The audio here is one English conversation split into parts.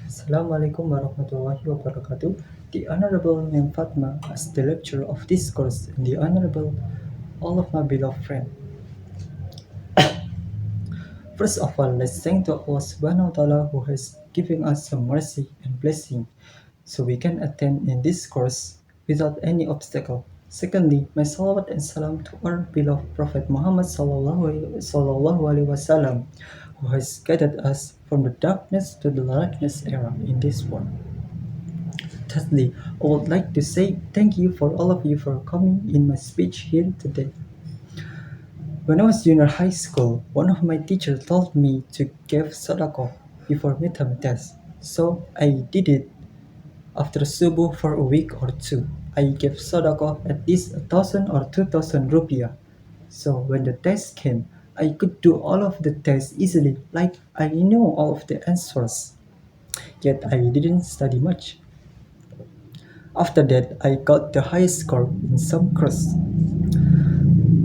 Assalamualaikum warahmatullahi wabarakatuh. The Honorable Name Fatma as the lecturer of this course, and the Honorable all of my beloved friends. First of all, let's thank to Allah Subhanahu wa Taala who has given us some mercy and blessing, so we can attend in this course without any obstacle. Secondly, my salawat and salam to our beloved Prophet Muhammad sallallahu alaihi wasallam, who has guided us from the darkness to the lightness era in this world. Thirdly, I would like to say thank you for all of you for coming in my speech here today. When I was junior high school, one of my teachers told me to give Sodaqoh before midterm test. So I did it after subuh for a week or two. I gave Sodaqoh at least 1,000 or 2,000 rupiah. So when the test came, I could do all of the tests easily, like I knew all of the answers. Yet I didn't study much. After that, I got the highest score in some course.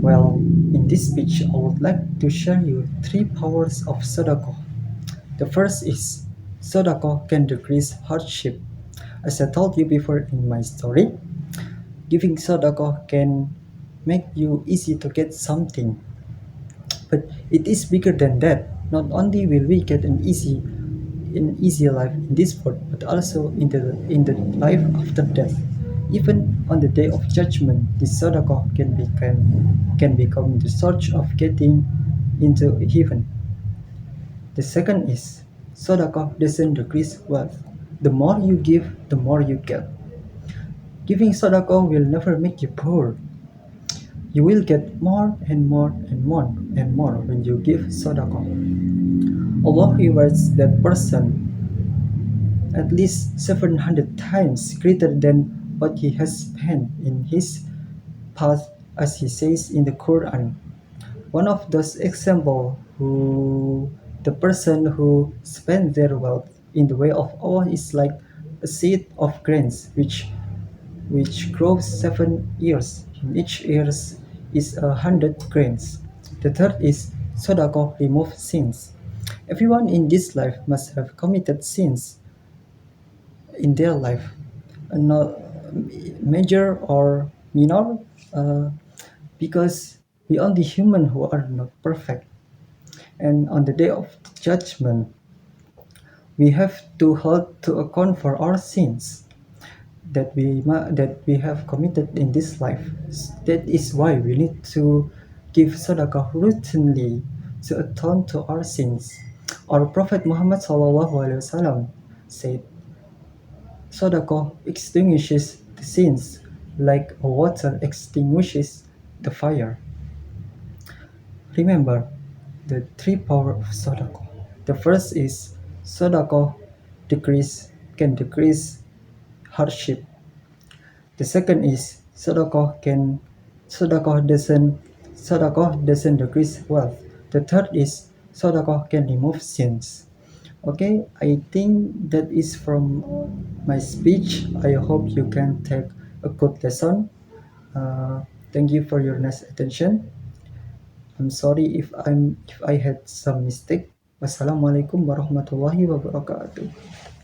Well, in this speech, I would like to share you three powers of Sodaqoh. The first is Sodaqoh can decrease hardship. As I told you before in my story, giving Sodaqoh can make you easy to get something. But it is bigger than that. Not only will we get an easy life in this world, but also in the life after death. Even on the day of judgment, this sadaqah can become the source of getting into heaven. The second is sadaqah doesn't decrease wealth. The more you give, the more you get. Giving sadaqah will never make you poor. You will get more and more and more and more when you give sadaqah. Allah rewards that person at least 700 times greater than what he has spent in his path, as he says in the Quran. One of those examples who the person who spent their wealth in the way of Allah is like a seed of grains which grows 7 years. In each year is 100 grains. The third is Sadaqah remove sins. Everyone in this life must have committed sins in their life, not major or minor, uh, because we only human who are not perfect. And on the day of judgment, we have to hold to account for our sins that we have committed in this life. That is why we need to give sadaqah routinely to atone to our sins. Our Prophet Muhammad SAW said, Sadaqah extinguishes the sins like water extinguishes the fire. Remember the three powers of Sadaqah. The first is Sadaqah can decrease hardship. The second is Sadaqah doesn't decrease wealth. The third is Sadaqah can remove sins. Okay, I think that is from my speech. I hope you can take a good lesson. Uh, Thank you for your nice attention. I'm sorry if I had some mistake. Wassalamualaikum warahmatullahi wabarakatuh.